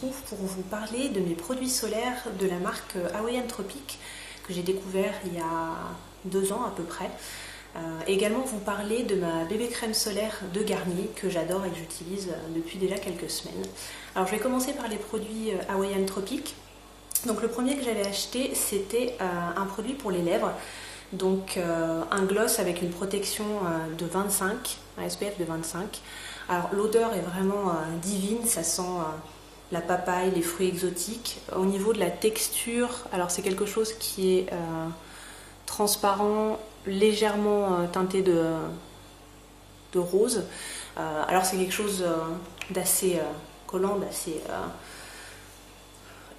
retrouve pour vous parler de mes produits solaires de la marque Hawaiian Tropic que j'ai découvert il y a 2 ans à peu près. Également vous parler de ma bébé crème solaire de Garnier que j'adore et que j'utilise depuis déjà quelques semaines. Alors je vais commencer par les produits Hawaiian Tropic. Donc le premier que j'avais acheté, c'était un produit pour les lèvres. Donc un gloss avec une protection de 25, un SPF de 25. Alors l'odeur est vraiment divine, ça sent la papaye, les fruits exotiques. Au niveau de la texture, alors c'est quelque chose qui est transparent, légèrement teinté de rose. Alors c'est quelque chose d'assez collant, d'assez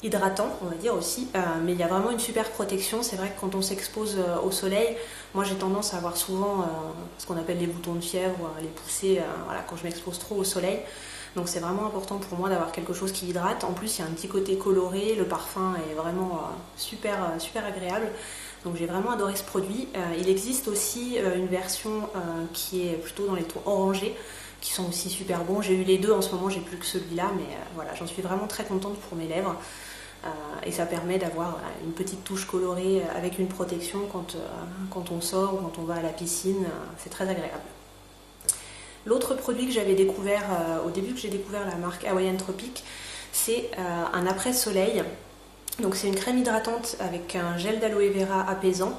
hydratant, on va dire aussi, mais il y a vraiment une super protection. C'est vrai que quand on s'expose au soleil, moi j'ai tendance à avoir souvent ce qu'on appelle les boutons de fièvre, les poussées, voilà, quand je m'expose trop au soleil. Donc c'est vraiment important pour moi d'avoir quelque chose qui hydrate. En plus il y a un petit côté coloré, le parfum est vraiment super agréable. Donc j'ai vraiment adoré ce produit. Il existe aussi une version qui est plutôt dans les tons orangés, qui sont aussi super bons. J'ai eu les deux en ce moment, j'ai plus que celui-là, mais voilà, j'en suis vraiment très contente pour mes lèvres. Et ça permet d'avoir une petite touche colorée avec une protection quand on sort ou quand on va à la piscine. C'est très agréable. L'autre produit que j'avais découvert au début que j'ai découvert la marque Hawaiian Tropic, c'est un après-soleil. Donc c'est une crème hydratante avec un gel d'aloe vera apaisant,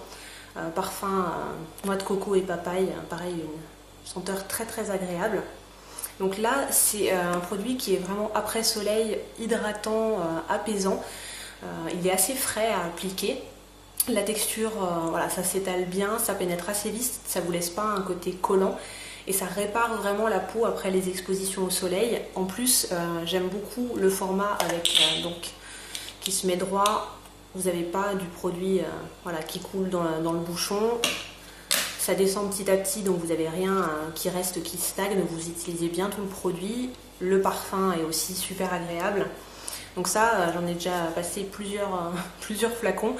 parfum noix de coco et papaye, pareil une senteur très agréable. Donc là c'est un produit qui est vraiment après soleil, hydratant, apaisant. Il est assez frais à appliquer. La texture, voilà, ça s'étale bien, ça pénètre assez vite, ça ne vous laisse pas un côté collant. Et ça répare vraiment la peau après les expositions au soleil. En plus, j'aime beaucoup le format avec qui se met droit. Vous n'avez pas du produit voilà, qui coule dans le bouchon. Ça descend petit à petit, donc vous n'avez rien qui reste, qui stagne. Vous utilisez bien tout le produit. Le parfum est aussi super agréable. Donc ça, j'en ai déjà passé plusieurs flacons.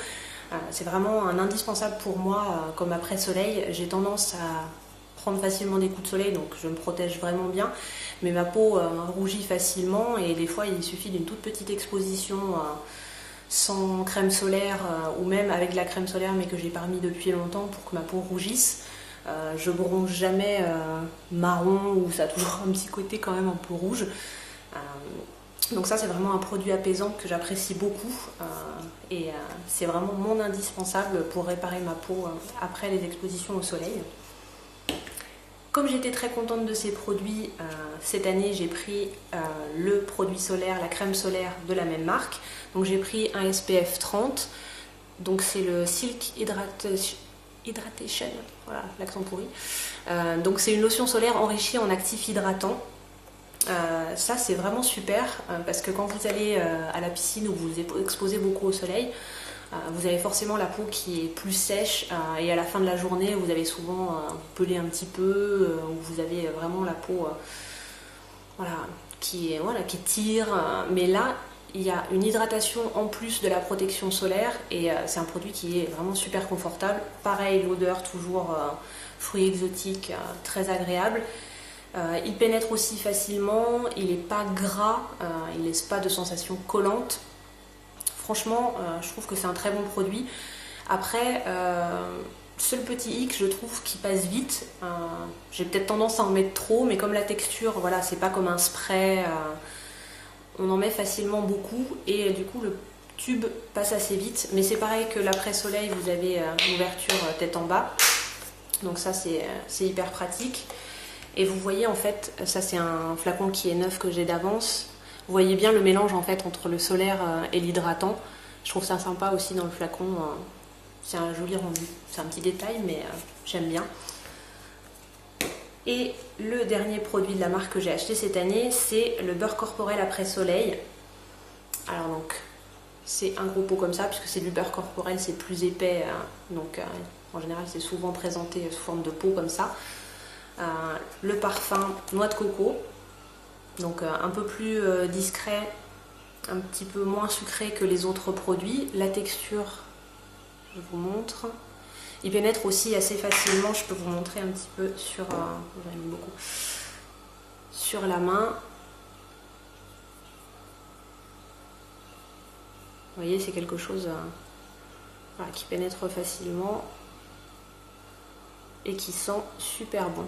C'est vraiment un indispensable pour moi comme après-soleil. J'ai tendance à prendre facilement des coups de soleil, donc je me protège vraiment bien, mais ma peau rougit facilement et des fois il suffit d'une toute petite exposition sans crème solaire ou même avec de la crème solaire mais que j'ai pas remis depuis longtemps pour que ma peau rougisse. Je bronze jamais marron ou ça a toujours un petit côté quand même un peu rouge. Donc ça c'est vraiment un produit apaisant que j'apprécie beaucoup et c'est vraiment mon indispensable pour réparer ma peau après les expositions au soleil. Comme j'étais très contente de ces produits, cette année j'ai pris le produit solaire, la crème solaire de la même marque. Donc j'ai pris un SPF 30, donc c'est le Silk Hydratation, voilà l'accent pourri. Donc c'est une lotion solaire enrichie en actifs hydratants. Ça c'est vraiment super parce que quand vous allez à la piscine ou vous vous exposez beaucoup au soleil, vous avez forcément la peau qui est plus sèche et à la fin de la journée vous avez souvent pelé un petit peu ou vous avez vraiment la peau voilà, qui tire, mais là il y a une hydratation en plus de la protection solaire et c'est un produit qui est vraiment super confortable. Pareil, l'odeur toujours fruits exotiques, très agréable. Il pénètre aussi facilement, il n'est pas gras, il ne laisse pas de sensation collante. Franchement, je trouve que c'est un très bon produit. Après, seul petit hic, je trouve qu'il passe vite. J'ai peut-être tendance à en mettre trop, mais comme la texture, voilà, c'est pas comme un spray, on en met facilement beaucoup et du coup le tube passe assez vite. Mais c'est pareil que l'après-soleil, vous avez l'ouverture tête en bas. Donc ça, c'est hyper pratique. Et vous voyez en fait, ça c'est un flacon qui est neuf que j'ai d'avance. Vous voyez bien le mélange en fait entre le solaire et l'hydratant. Je trouve ça sympa aussi dans le flacon. C'est un joli rendu. C'est un petit détail mais j'aime bien. Et le dernier produit de la marque que j'ai acheté cette année, c'est le beurre corporel après soleil. Alors donc, c'est un gros pot comme ça, puisque c'est du beurre corporel, c'est plus épais. Donc en général, c'est souvent présenté sous forme de pot comme ça. Le parfum noix de coco, donc un peu plus discret, un petit peu moins sucré que les autres produits. La texture, je vous montre, il pénètre aussi assez facilement. Je peux vous montrer un petit peu sur, j'en ai mis beaucoup, sur la main. Vous voyez, c'est quelque chose voilà, qui pénètre facilement et qui sent super bon.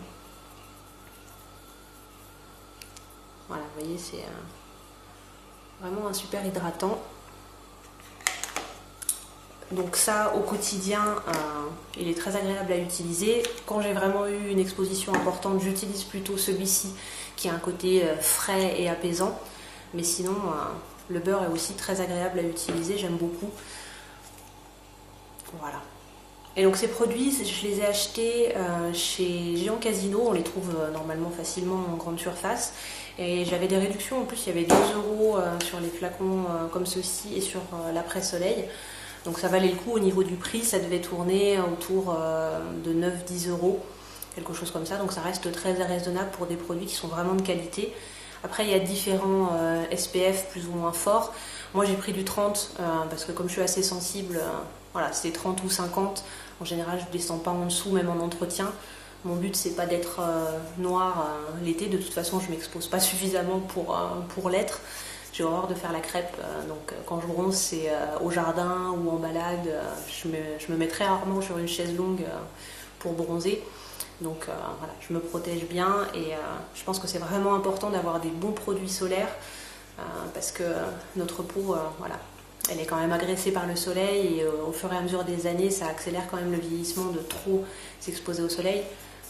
Voilà, vous voyez, c'est vraiment un super hydratant. Donc ça, au quotidien, il est très agréable à utiliser. Quand j'ai vraiment eu une exposition importante, j'utilise plutôt celui-ci qui a un côté frais et apaisant. Mais sinon, le beurre est aussi très agréable à utiliser, j'aime beaucoup. Voilà. Et donc ces produits, je les ai achetés chez Géant Casino, on les trouve normalement facilement en grande surface. Et j'avais des réductions, en plus il y avait 2 € sur les flacons comme ceci et sur l'après-soleil. Donc ça valait le coup au niveau du prix, ça devait tourner autour de 9-10 €, quelque chose comme ça. Donc ça reste très raisonnable pour des produits qui sont vraiment de qualité. Après il y a différents SPF plus ou moins forts. Moi j'ai pris du 30 parce que comme je suis assez sensible, voilà, c'est 30 ou 50. En général je ne descends pas en dessous, même en entretien. Mon but c'est pas d'être noire l'été, de toute façon je m'expose pas suffisamment pour l'être. J'ai horreur de faire la crêpe, donc quand je bronze c'est au jardin ou en balade. Je me mets très rarement sur une chaise longue pour bronzer. Donc voilà, je me protège bien et je pense que c'est vraiment important d'avoir des bons produits solaires parce que notre peau, voilà, elle est quand même agressée par le soleil et au fur et à mesure des années, ça accélère quand même le vieillissement de trop s'exposer au soleil.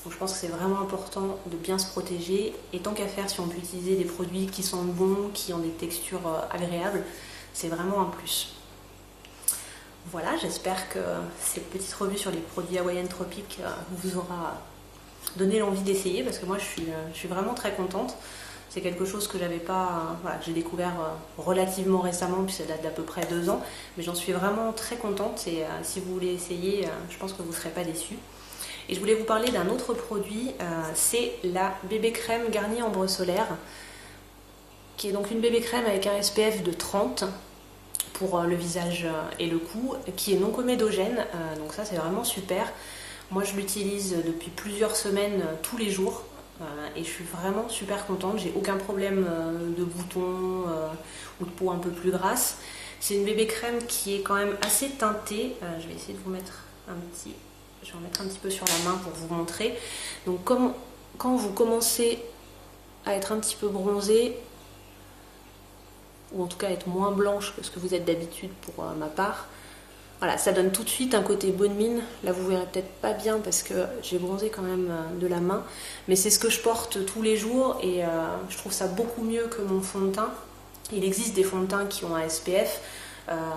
Donc je pense que c'est vraiment important de bien se protéger et tant qu'à faire, si on peut utiliser des produits qui sont bons, qui ont des textures agréables, c'est vraiment un plus. Voilà, j'espère que cette petite revue sur les produits Hawaiian Tropic vous aura donné l'envie d'essayer parce que moi je suis vraiment très contente. C'est quelque chose que j'avais pas, voilà, que j'ai découvert relativement récemment, puis ça date d'à peu près 2 ans, mais j'en suis vraiment très contente et si vous voulez essayer, je pense que vous ne serez pas déçus. Et je voulais vous parler d'un autre produit, c'est la bébé crème Garnier Ambre Solaire, qui est donc une bébé crème avec un SPF de 30 pour le visage et le cou, qui est non comédogène, donc ça c'est vraiment super. Moi je l'utilise depuis plusieurs semaines tous les jours et je suis vraiment super contente, j'ai aucun problème de boutons ou de peau un peu plus grasse. C'est une bébé crème qui est quand même assez teintée, je vais essayer de vous mettre je vais en mettre un petit peu sur la main pour vous montrer. Donc quand vous commencez à être un petit peu bronzé, ou en tout cas être moins blanche que ce que vous êtes d'habitude pour ma part, voilà, ça donne tout de suite un côté bonne mine. Là vous verrez peut-être pas bien parce que j'ai bronzé quand même de la main, mais c'est ce que je porte tous les jours et je trouve ça beaucoup mieux que mon fond de teint. Il existe des fonds de teint qui ont un SPF,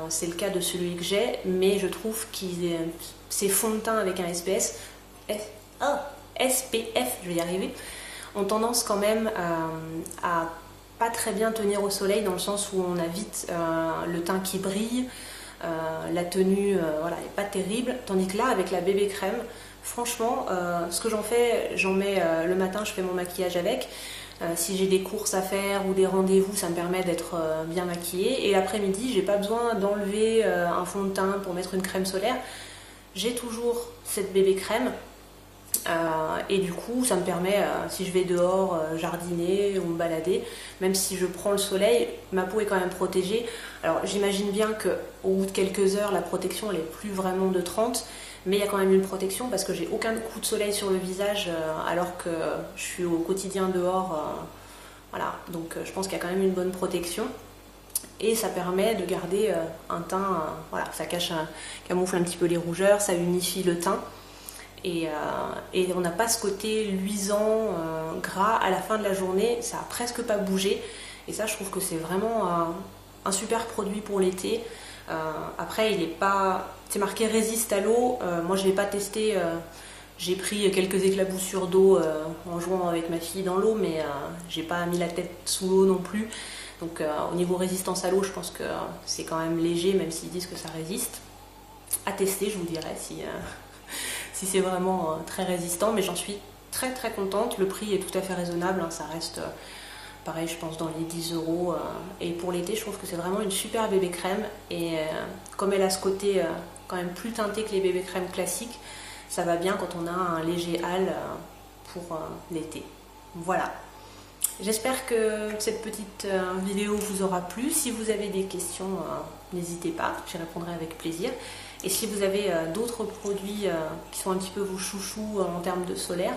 c'est le cas de celui que j'ai, mais je trouve que ces fonds de teint avec un SPF, je vais y arriver, ont tendance quand même à pas très bien tenir au soleil, dans le sens où on a vite le teint qui brille, la tenue voilà, est pas terrible, tandis que là avec la bébé crème, franchement ce que j'en fais, j'en mets le matin, je fais mon maquillage avec. Si j'ai des courses à faire ou des rendez-vous, ça me permet d'être bien maquillée. Et l'après-midi, j'ai pas besoin d'enlever un fond de teint pour mettre une crème solaire. J'ai toujours cette bébé crème. Et du coup, ça me permet, si je vais dehors jardiner ou me balader, même si je prends le soleil, ma peau est quand même protégée. Alors j'imagine bien qu'au bout de quelques heures, la protection elle est plus vraiment de 30, mais il y a quand même une protection parce que j'ai aucun coup de soleil sur le visage alors que je suis au quotidien dehors. Voilà, donc je pense qu'il y a quand même une bonne protection. Et ça permet de garder un teint, voilà, ça camoufle un petit peu les rougeurs, ça unifie le teint. Et on n'a pas ce côté luisant, gras à la fin de la journée, ça a presque pas bougé. Et ça, je trouve que c'est vraiment un super produit pour l'été. Après, il est pas, c'est marqué résiste à l'eau. Moi, je l'ai pas testé. J'ai pris quelques éclaboussures d'eau en jouant avec ma fille dans l'eau, mais j'ai pas mis la tête sous l'eau non plus. Donc, au niveau résistance à l'eau, je pense que c'est quand même léger, même s'ils disent que ça résiste. À tester, je vous dirai si c'est vraiment très résistant, mais j'en suis très très contente. Le prix est tout à fait raisonnable, hein, ça reste pareil, je pense dans les 10 €. Et pour l'été, je trouve que c'est vraiment une super bébé crème. Et comme elle a ce côté quand même plus teinté que les bébés crèmes classiques, ça va bien quand on a un léger hâle pour l'été. Voilà. J'espère que cette petite vidéo vous aura plu. Si vous avez des questions, n'hésitez pas, j'y répondrai avec plaisir. Et si vous avez d'autres produits qui sont un petit peu vos chouchous en termes de solaire,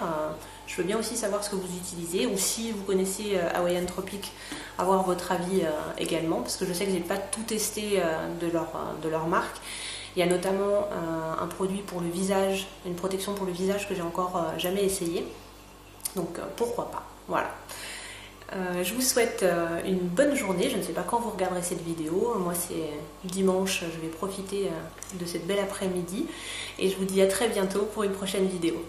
je veux bien aussi savoir ce que vous utilisez, ou si vous connaissez Hawaiian Tropic, avoir votre avis également, parce que je sais que je n'ai pas tout testé de leur marque. Il y a notamment un produit pour le visage, une protection pour le visage que j'ai encore jamais essayé. Donc pourquoi pas, voilà. Je vous souhaite une bonne journée. Je ne sais pas quand vous regarderez cette vidéo. Moi, c'est dimanche. Je vais profiter de cette belle après-midi. Et je vous dis à très bientôt pour une prochaine vidéo.